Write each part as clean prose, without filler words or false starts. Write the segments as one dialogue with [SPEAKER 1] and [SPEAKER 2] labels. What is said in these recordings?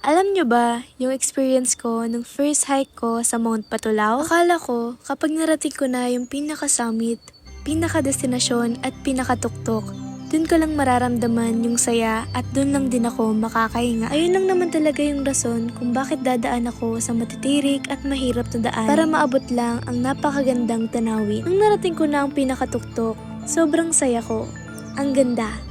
[SPEAKER 1] Alam nyo ba, yung experience ko nung first hike ko sa Mount Patulao? Akala ko, kapag narating ko na yung pinaka-summit, pinaka-destinasyon at pinaka-tuktok, dun ko lang mararamdaman yung saya at dun lang din ako makakahinga. Ayun lang naman talaga yung rason kung bakit dadaan ako sa matitirik at mahirap na daan para maabot lang ang napakagandang tanawin. Nung narating ko na ang pinaka-tuktok, sobrang saya ko. Ang ganda.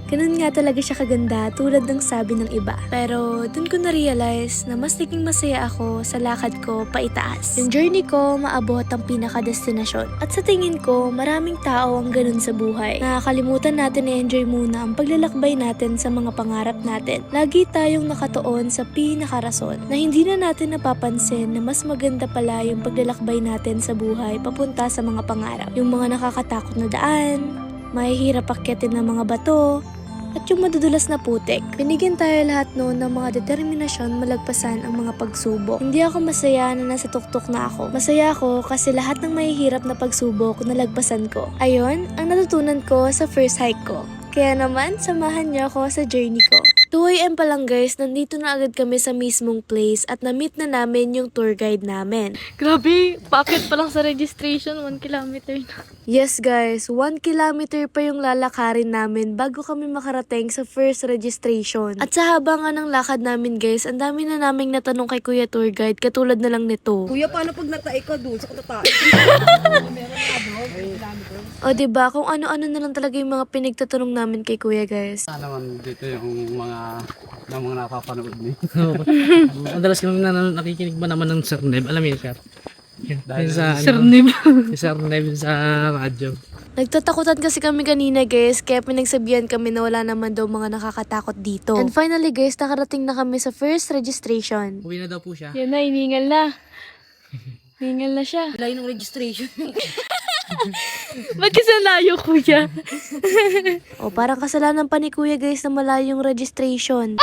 [SPEAKER 1] Ganun nga talaga siya kaganda tulad ng sabi ng iba. Pero dun ko na-realize na mas naging masaya ako sa lakad ko paitaas. Yung journey ko maabot ang pinaka-destinasyon. At sa tingin ko, maraming tao ang ganun sa buhay. Nakakalimutan natin i-enjoy muna ang paglalakbay natin sa mga pangarap natin. Lagi tayong nakatuon sa pinaka-rason na hindi na natin napapansin na mas maganda pala yung paglalakbay natin sa buhay papunta sa mga pangarap. Yung mga nakakatakot na daan, mahihirap akyatin ng mga bato, at yung madudulas na putik. Binigyan tayo lahat noon ng mga determinasyon malagpasan ang mga pagsubok. Hindi ako masaya na nasa tuktok na ako. Masaya ako kasi lahat ng mahihirap na pagsubok nalagpasan ko. Ayon, ang natutunan ko sa first hike ko. Kaya naman, samahan niyo ako sa journey ko. 2 AM pa lang guys, nandito na agad kami sa mismong place at na-meet na namin yung tour guide namin.
[SPEAKER 2] Grabe, bakit pa lang sa registration, 1 kilometer na.
[SPEAKER 1] Yes guys, 1 kilometer pa yung lalakarin namin bago kami makarating sa first registration. At sa haba nga ng lakad namin guys, ang dami na naming natanong kay Kuya Tour Guide katulad na lang nito.
[SPEAKER 3] Kuya, paano pag natay ka doon sa katatay?
[SPEAKER 1] O diba, kung ano-ano na lang talaga yung mga pinagtatanong namin kay Kuya guys.
[SPEAKER 4] Naman dito yung mga napapanood niyo.
[SPEAKER 5] Madalas kami nakikinig ba naman ng Sir Neb? Alam niyo, Sir? Yung sa,
[SPEAKER 2] Sir Nib.
[SPEAKER 5] si Sir Neb sa radyo.
[SPEAKER 1] Nagtatakutan kasi kami kanina guys, kaya pinagsabihan kami na wala naman daw mga nakakatakot dito. And finally guys, nakarating na kami sa first registration.
[SPEAKER 5] Uwi na daw po siya.
[SPEAKER 2] Yan na, iningal na. Iningal na siya.
[SPEAKER 3] Layo ng registration.
[SPEAKER 2] Ba't kasi layo, kuya?
[SPEAKER 1] O parang kasalanan pa ni Kuya guys na malayong registration.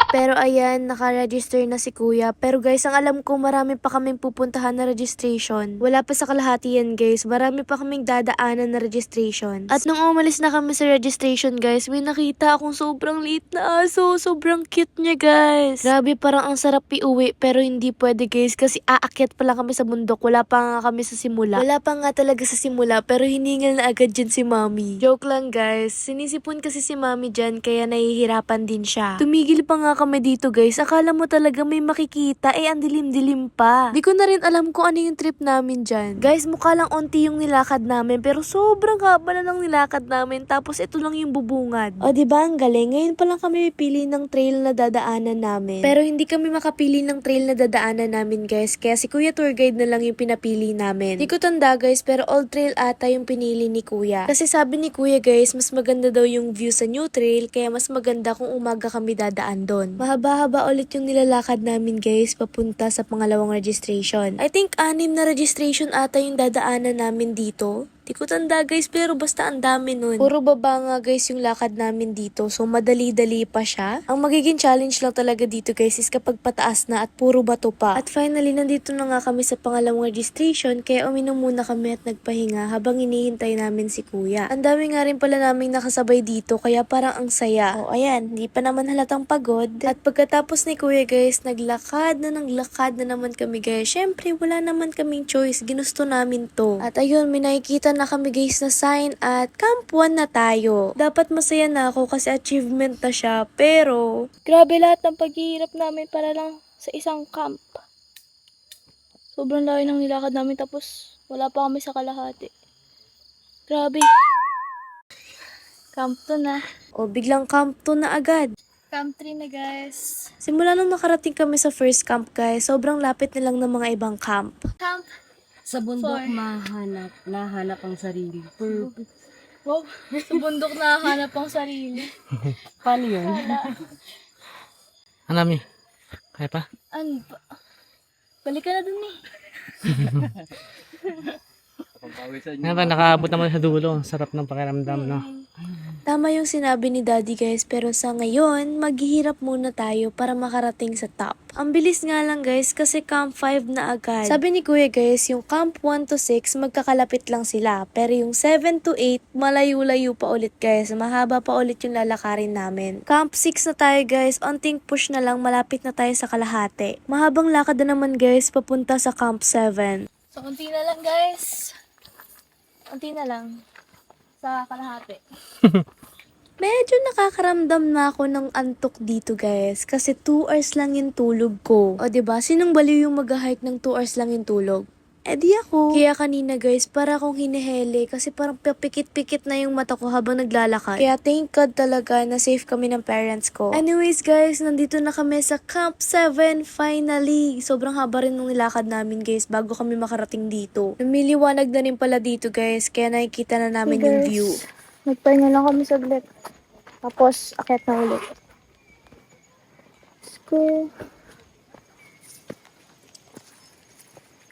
[SPEAKER 1] Pero ayan, naka-register na si Kuya. Pero guys, ang alam ko marami pa kaming pupuntahan na registration. Wala pa sa kalahati yan guys. Marami pa kaming dadaanan na registration. At nung umalis na kami sa registration guys, may nakita akong sobrang liit na aso. Sobrang cute niya guys. Grabe, parang ang sarap iuwi. Pero hindi pwede guys kasi aakyat pa lang kami sa bundok. Wala pa nga kami sa simula. Wala pa nga talaga sa simula pero hiningal na agad dyan si Mami. Joke lang guys. Sinisipon kasi si Mami dyan kaya nahihirapan din siya. Tumigil pa nga kami dito guys. Akala mo talaga may makikita. Ang dilim-dilim pa. Di ko na rin alam kung ano yung trip namin dyan. Guys, mukha lang onti yung nilakad namin pero sobrang haba na ng nilakad namin. Tapos ito lang yung bubungad. O diba ang galing? Ngayon pa lang kami pipili ng trail na dadaanan namin. Pero hindi kami makapili ng trail na dadaanan namin guys. Kaya si Kuya Tour Guide na lang yung pinapili namin. Di ko tanda guys pero old trail ata yung pinili ni Kuya. Kasi sabi ni Kuya guys, mas maganda daw yung view sa new trail. Kaya mas maganda kung umaga kami dadaan doon. Mahaba-haba ulit yung nilalakad namin guys papunta sa pangalawang registration. I think 6 na registration ata yung dadaanan namin dito. Di ko tanda guys pero basta ang dami nun. Puro baba nga guys yung lakad namin dito so madali-dali pa siya. Ang magiging challenge lang talaga dito guys is kapag pataas na at puro bato pa. At finally nandito na nga kami sa pangalawang registration kaya uminom muna kami at nagpahinga habang hinihintay namin si Kuya. Ang dami nga rin pala naming nakasabay dito kaya parang ang saya. O ayan, hindi pa naman halatang pagod. At pagkatapos ni Kuya guys, naglakad na naman kami guys. Syempre wala naman kaming choice. Ginusto namin to. At ayun, may nakikita na kami guys na sign at Camp 1 na tayo. Dapat masaya na ako kasi achievement na siya. Pero,
[SPEAKER 2] Grabe lahat ng paghihirap namin para lang sa isang camp. Sobrang layo ng nilakad namin tapos wala pa kami sa kalahati. Grabe. Camp 2 na.
[SPEAKER 1] o biglang Camp 2 na agad.
[SPEAKER 2] Camp 3 na guys.
[SPEAKER 1] Simula nung nakarating kami sa first camp guys, sobrang lapit na lang ng mga ibang camp.
[SPEAKER 2] Camp.
[SPEAKER 3] Sa bundok,
[SPEAKER 2] Four.
[SPEAKER 3] nahanap ang sarili.
[SPEAKER 2] Wow. Sa bundok nakahanap ang sarili.
[SPEAKER 3] Paano yun?
[SPEAKER 5] Alam niyo? Kaya pa?
[SPEAKER 2] Ano ba? Balik ka na dun eh.
[SPEAKER 5] Kaya pa, nakaabot naman sa dulo. Ang sarap ng pakiramdam, no?
[SPEAKER 1] Tama yung sinabi ni Daddy guys, pero sa ngayon, maghihirap muna tayo para makarating sa top. Ang bilis nga lang guys kasi Camp 5 na agad. Sabi ni Kuya guys, yung Camp 1 to 6 magkakalapit lang sila. Pero yung 7 to 8, malayo-layo pa ulit guys. Mahaba pa ulit yung lalakarin namin. Camp 6 na tayo guys, onting push na lang, malapit na tayo sa kalahati. Mahabang lakad na naman guys, papunta sa Camp 7.
[SPEAKER 2] So, unti na lang guys. Unti na lang. Sa kalahati.
[SPEAKER 1] Medyo nakakaramdam na ako ng antok dito guys. Kasi 2 hours lang yung tulog ko. O diba, sinong baliw yung mag-hike ng 2 hours lang yung tulog? Eh di ako. Kaya kanina guys, para akong hinihele kasi parang pikit-pikit na yung mata ko habang naglalakad. Kaya thank God talaga na safe kami ng parents ko. Anyways guys, nandito na kami sa Camp 7 finally. Sobrang haba rin nung nilakad namin guys bago kami makarating dito. Lumiliwanag na rin pala dito guys, kaya nakikita na namin yung view.
[SPEAKER 2] Nagpahinga lang kami saglit. Tapos, akyat na ulit. Let's go.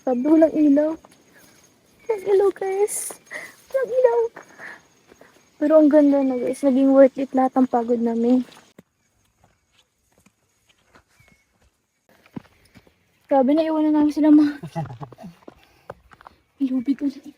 [SPEAKER 2] Sabi, walang ilaw. Walang ilaw, guys. Walang ilaw. Pero ang ganda na, guys. Naging worth it lahat ang pagod namin. Grabe na, iwanan namin sila Ilubid ulit.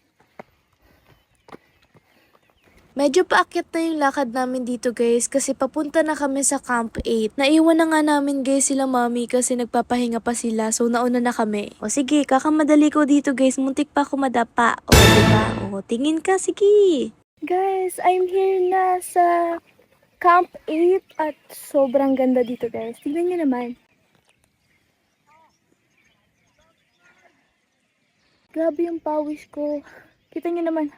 [SPEAKER 1] Medyo paakyat na yung lakad namin dito guys kasi papunta na kami sa Camp 8. Naiwan na nga namin guys sila mami kasi nagpapahinga pa sila so nauna na kami. O sige, kakamadali ko dito guys, muntik pa ako madapa. O diba? O tingin ka, sige.
[SPEAKER 2] Guys, I'm here na sa Camp 8 at sobrang ganda dito guys. Tingnan niyo naman. Grabe yung pawis ko. Kita niyo naman.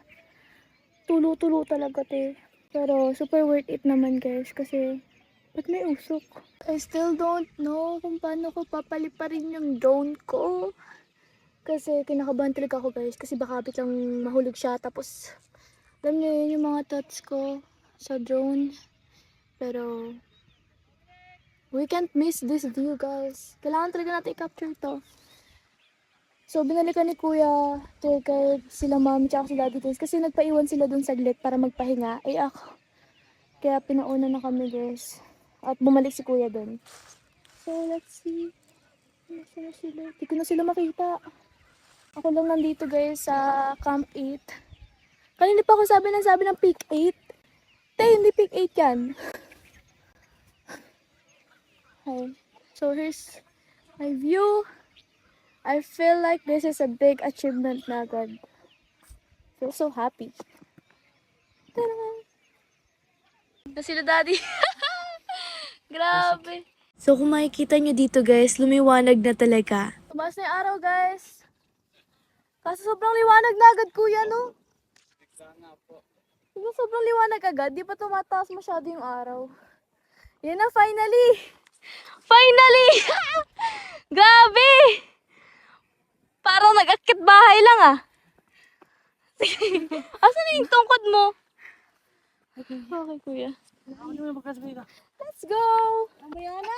[SPEAKER 2] Tulo-tulo talaga te. Pero super worth it naman guys kasi ba't may usok? I still don't know kung paano ko papaliparin yung drone ko. Kasi kinakabahan talaga ako guys kasi baka biglang mahulog siya tapos alam niyo yun yung mga thoughts ko sa drone. Pero we can't miss this view guys. Kailangan talaga natin i-capture to. So, binalikan ni Kuya, tour guide, sila mami, tsaka si Daddy guys. Kasi nagpaiwan sila dun saglit para magpahinga. Ay ako. Kaya pinauna na kami guys. At bumalik si Kuya dun. So, let's see. Nasaan na sila? Hindi ko na sila makita. Ako lang nandito guys sa Camp 8. Kanina pa ako sabi ng Peak 8. Hindi Peak 8 yan. Okay. So, here's my view. I feel like this is a big achievement na agad. Feel so happy. Na sila Daddy. Grabe.
[SPEAKER 1] So kung makikita nyo dito guys, lumiwanag na talaga.
[SPEAKER 2] Tumaas na yung araw guys. Kaso sobrang liwanag na agad kuya no? Diba sobrang liwanag agad? Di pa tumataas masyado yung araw. Yan na finally! Finally! Grabe! Parang nag-akit bahay lang ah. Asan na yung tungkod mo? Okay, kuya. Let's go! Mamaya na!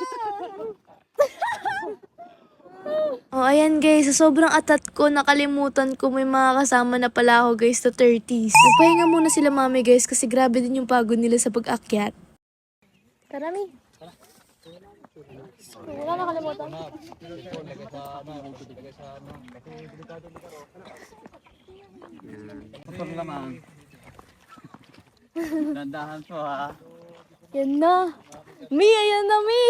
[SPEAKER 1] O ayan guys, sa sobrang atat ko, nakalimutan ko may mga kasama na pala ako guys to 30s. Nagpahinga muna sila mami guys kasi grabe din yung pagod nila sa pag-akyat.
[SPEAKER 2] Karami. Wala nakalimutan.
[SPEAKER 4] Motor naman. Dandahan po ha.
[SPEAKER 2] Yan na. Mi, ayan na Mi.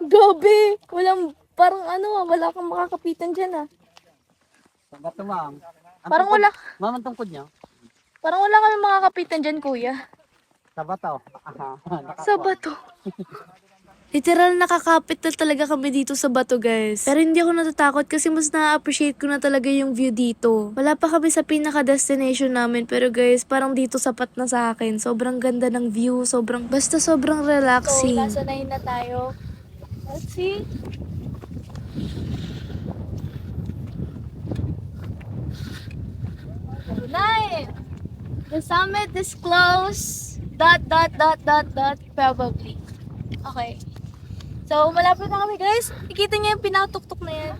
[SPEAKER 2] Gabi. Walang, parang ano wala kang makakapitan dyan ah.
[SPEAKER 4] Sa bato ma'am.
[SPEAKER 2] Parang wala.
[SPEAKER 4] Ma'am, ang tungkod niya?
[SPEAKER 2] Parang wala kami makakapitan dyan kuya.
[SPEAKER 4] Sa bato.
[SPEAKER 2] Sa bato.
[SPEAKER 1] Literal nakakapit na talaga kami dito sa bato guys. Pero hindi ako natatakot kasi mas na-appreciate ko na talaga yung view dito. Wala pa kami sa pinaka-destination namin pero guys parang dito sapat na sa akin. Sobrang ganda ng view, sobrang relaxing.
[SPEAKER 2] So, nasa 9 na tayo. Let's see. Nine. The summit is close. Probably. Okay. So, malapit na kami guys. Ikita niyo yung pinatuktok na yan.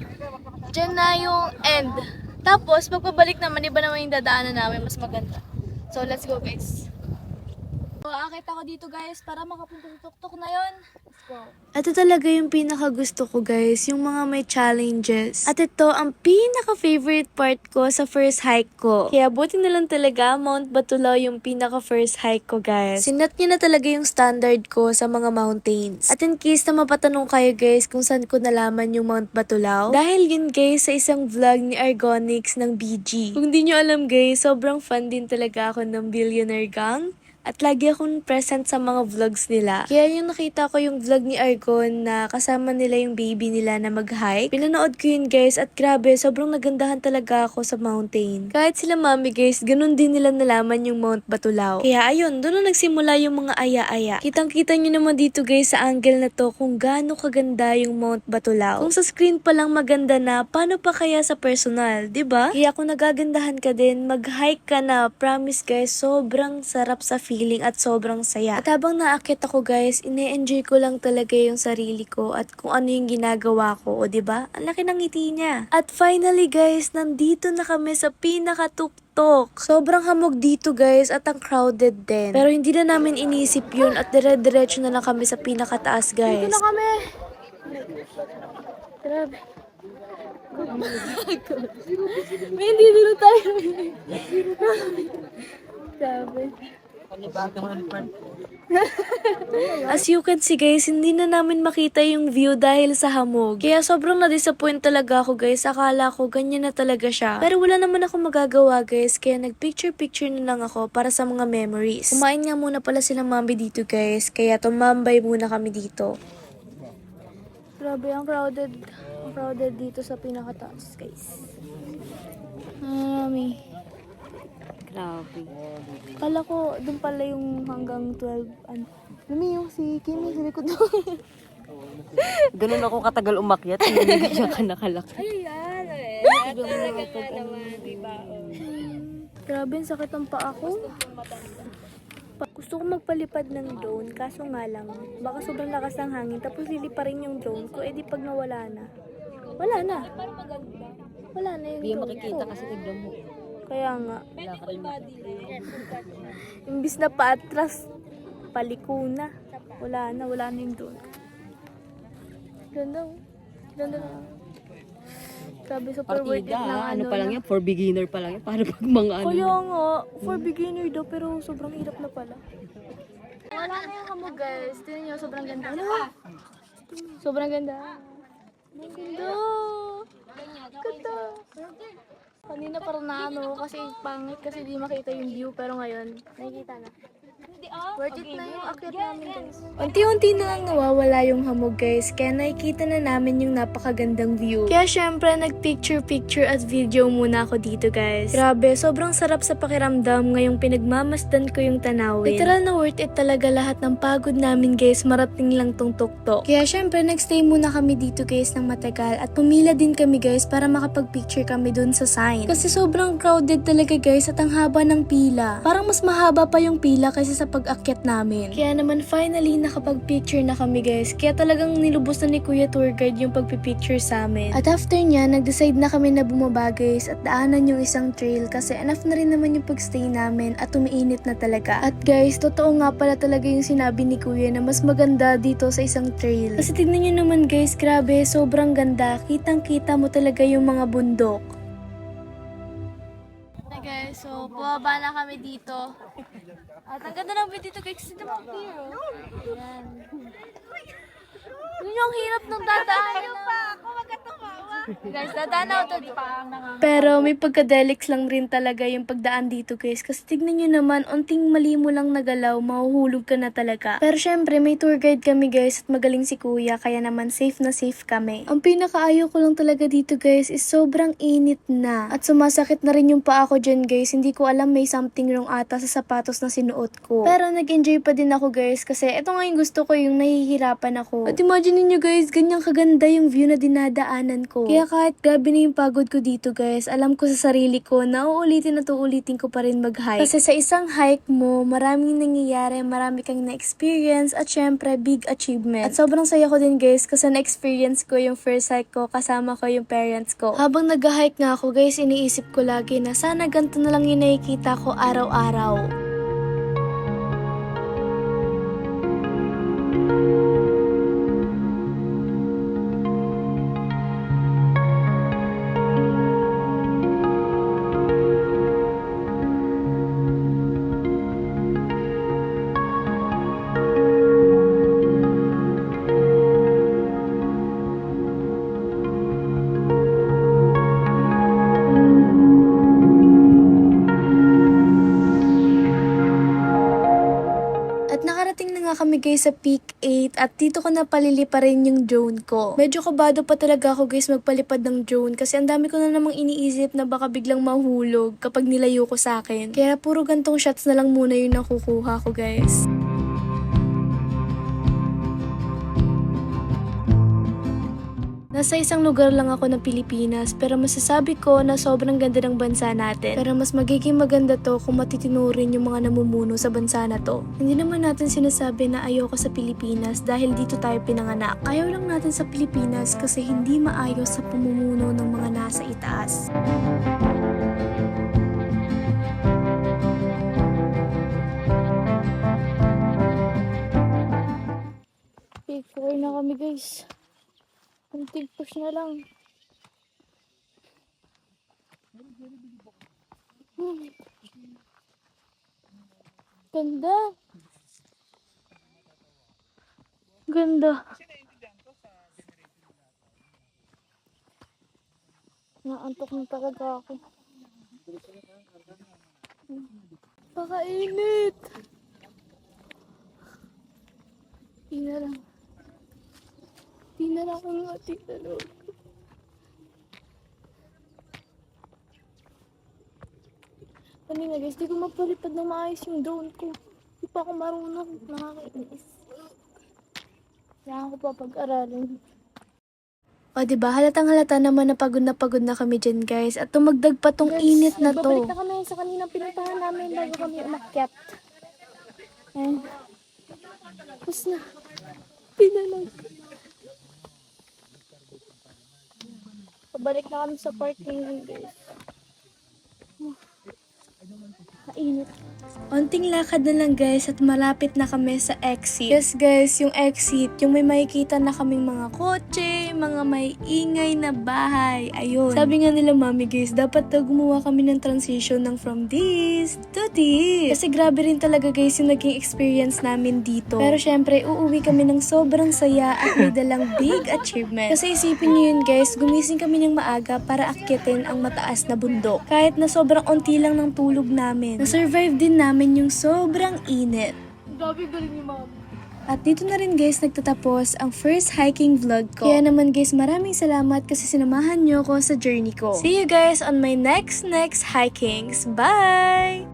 [SPEAKER 2] Diyan na yung end. Tapos, pagpabalik naman, iba naman yung dadaanan namin, mas maganda. So, let's go guys. So, aakit ako dito guys para makapunta sa tuktok na yon. Let's go.
[SPEAKER 1] Ito talaga yung pinaka-gusto ko guys, yung mga may challenges. At ito ang pinaka-favorite part ko sa first hike ko. Kaya buti na lang talaga, Mount Batulaw yung pinaka-first hike ko guys. Sinat niya na talaga yung standard ko sa mga mountains. At in case na mapatanong kayo guys kung saan ko nalaman yung Mount Batulaw, dahil yun guys sa isang vlog ni Argonix ng BG. Kung di nyo alam guys, sobrang fun din talaga ako ng Billionaire Gang. At lagi akong present sa mga vlogs nila. Kaya yung nakita ko yung vlog ni Argon na kasama nila yung baby nila na mag-hike. Pinanood ko yun guys at grabe, sobrang nagandahan talaga ako sa mountain. Kahit sila mami guys, ganun din nila nalaman yung Mount Batulaw. Kaya ayun, doon na nagsimula yung mga aya-aya. Kitang-kita nyo naman dito guys sa angle na to kung gaano kaganda yung Mount Batulaw. Kung sa screen pa lang maganda na, paano pa kaya sa personal, 'di ba? Kaya kung nagagandahan ka din, mag-hike ka na. Promise guys, sobrang sarap sa feeling at sobrang saya. At habang naakit ako guys, ine-enjoy ko lang talaga yung sarili ko at kung ano yung ginagawa ko, o 'di ba? Ang laki ng ngiti niya. At finally guys, nandito na kami sa pinakatuktok. Sobrang hamog dito guys at ang crowded din. Pero hindi na namin inisip yun at dire-diretso na lang kami sa pinakataas guys.
[SPEAKER 2] Dito na kami. Grabe. May hindi dito tayo. Grabe.
[SPEAKER 1] As you can see guys, hindi na namin makita yung view dahil sa hamog. Kaya sobrang na-disappoint talaga ako guys. Akala ko ganyan na talaga siya. Pero wala naman ako magagawa guys. Kaya nag-picture-picture na lang ako para sa mga memories. Kumain nga muna pala sila mami dito guys. Kaya tumambay muna kami dito.
[SPEAKER 2] Grabe, ang crowded. Ang crowded dito sa pinakataas, guys. Mami.
[SPEAKER 3] Grabe.
[SPEAKER 2] Kala ko, dun pala yung hanggang 12. Ano? Mami, yung si Kimi, sa likod mo.
[SPEAKER 3] Ganun ako katagal umakyat. Hindi siya ka nakalaki.
[SPEAKER 2] Ayan, Grabe, ang sakit ang paa ko. Gusto ko magpalipad ng drone, kaso nga lang, baka sobrang lakas ng hangin, tapos liliparin yung drone ko, edi pag nawala na. Wala na. Wala na yung
[SPEAKER 3] Hindi
[SPEAKER 2] drone
[SPEAKER 3] makikita
[SPEAKER 2] ko.
[SPEAKER 3] kasi tignan mo.
[SPEAKER 2] Kaya nga.
[SPEAKER 3] Wala ka rin
[SPEAKER 2] Imbis na paatras, paliko na. Wala na yung drone. Ganda. Ganda na. Grabe, super worth it
[SPEAKER 3] Partida,
[SPEAKER 2] ng
[SPEAKER 3] ano pa lang yan? For beginner pa lang yan. Para pag mga ano.
[SPEAKER 2] Kaya nga, for beginner daw, pero sobrang hirap na pala. Wala na yung hamog guys. Tingnan nyo, sobrang ganda. Ano? Sobrang ganda. Ang ganda. Ganda. Kanina parang na ano, kasi pangit kasi di makita yung view, pero ngayon, nakikita na. Worth it na yung akyat namin guys. Unti-unti na lang nawawala yung hamog guys, kaya nakikita na namin yung napakagandang view. Kaya syempre nag-picture at video muna ako dito guys. Grabe, sobrang sarap sa pakiramdam ngayong pinagmamasdan ko yung tanawin. Literal na worth it talaga lahat ng pagod namin guys, marating lang tong tuktok. Kaya syempre nagstay muna kami dito guys ng matagal at pumila din kami guys para makapag-picture kami dun sa sign. Kasi sobrang crowded talaga guys at ang haba ng pila. Parang mas mahaba pa yung pila kaysa sa pag-akyat namin. Kaya naman finally nakapag-picture na kami guys. Kaya talagang nilubos na ni Kuya Tour Guide yung pagpipicture sa amin. At after niya, nag-decide na kami na bumaba guys at daanan yung isang trail kasi enough na rin naman yung pag-stay namin at umiinit na talaga. At guys, totoo nga pala talaga yung sinabi ni Kuya na mas maganda dito sa isang trail. Kasi tignan nyo naman guys, grabe, sobrang ganda. Kitang-kita mo talaga yung mga bundok. Hi guys, so bumaba na kami dito. At ang ganda ng view dito guys, kasi naman clear oh. Ayan. Yun yung hirap ng dadaan. Guys, dadaan ako to. Pero may pagka-delix lang rin talaga yung pagdaan dito guys. Kasi tignan nyo naman, unting mali mo lang nagalaw, mahuhulog ka na talaga. Pero syempre, may tour guide kami guys at magaling si kuya. Kaya naman safe na safe kami. Ang pinakaayaw ko lang talaga dito guys is sobrang init na. At sumasakit na rin yung paa ko dyan guys. Hindi ko alam may something wrong ata sa sapatos na sinuot ko. Pero nag-enjoy pa din ako guys. Kasi ito nga yung gusto ko, yung nahihirapan ako. At imagine niyo guys, ganyang kaganda yung view na dinadaanan ko.
[SPEAKER 1] Kaya kahit grabe na yung pagod ko dito guys, alam ko sa sarili ko na uulitin at uulitin ko pa rin mag-hike. Kasi sa isang hike mo, maraming nangyayari, marami kang na-experience at syempre big achievement. At sobrang saya ko din guys kasi na-experience ko yung first hike ko, kasama ko yung parents ko. Habang nag-hike nga ako guys, iniisip ko lagi na sana ganito na lang yung nakikita ko araw-araw. Nakarating na nga kami guys sa peak 8 at dito ko napalili pa rin yung drone ko. Medyo kabado pa talaga ako guys magpalipad ng drone kasi ang dami ko na namang iniisip na baka biglang mahulog kapag nilayo ko sa akin. Kaya puro gantong shots na lang muna yung nakukuha ko guys. Nasa isang lugar lang ako ng Pilipinas pero masasabi ko na sobrang ganda ng bansa natin. Pero mas magiging maganda to kung matitinurin yung mga namumuno sa bansa na to. Hindi naman natin sinasabi na ayoko sa Pilipinas dahil dito tayo pinanganak. Ayaw lang natin sa Pilipinas kasi hindi maayos sa pamumuno ng mga nasa itaas.
[SPEAKER 2] Peak 4 na kami guys. Kunting push na lang. Ganda. Ganda. Naantok na talaga ako. Pakainit. Tingnan lang. Tingnan ako ng ating talog. Kanina guys, di ko mapalipad na maayos yung drone ko. Di pa ako marunong. Nakakainis. Kailangan ko pa pag-aralin.
[SPEAKER 1] O diba, halatang halata naman na pagod na kami dyan guys. At tumagdag pa tong init na to.
[SPEAKER 2] Babalik na kami sa kaninang pinuntahan namin bago kami umakyat. And, tapos na. Pinalag. Pabalik na kami sa parking guys. Mainit.
[SPEAKER 1] Onting lakad na lang guys at malapit na kami sa exit. Yes guys, yung exit, yung may makikita na kaming mga kotse, mga may ingay na bahay. Ayun. Sabi nga nila mami guys, dapat daw gumawa kami ng transition ng from this to this. Kasi grabe rin talaga guys yung naging experience namin dito. Pero syempre, uuwi kami ng sobrang saya at may dalang big achievement. Kasi isipin nyo yun guys, gumising kami ng maaga para akyatin ang mataas na bundok. Kahit na sobrang onti lang ng tulog namin. Na-survive din namin yung sobrang init.
[SPEAKER 2] Grabe galing ni mami.
[SPEAKER 1] At dito na rin guys nagtatapos ang first hiking vlog ko. Kaya naman guys maraming salamat kasi sinamahan nyo ko sa journey ko. See you guys on my next hikings. Bye!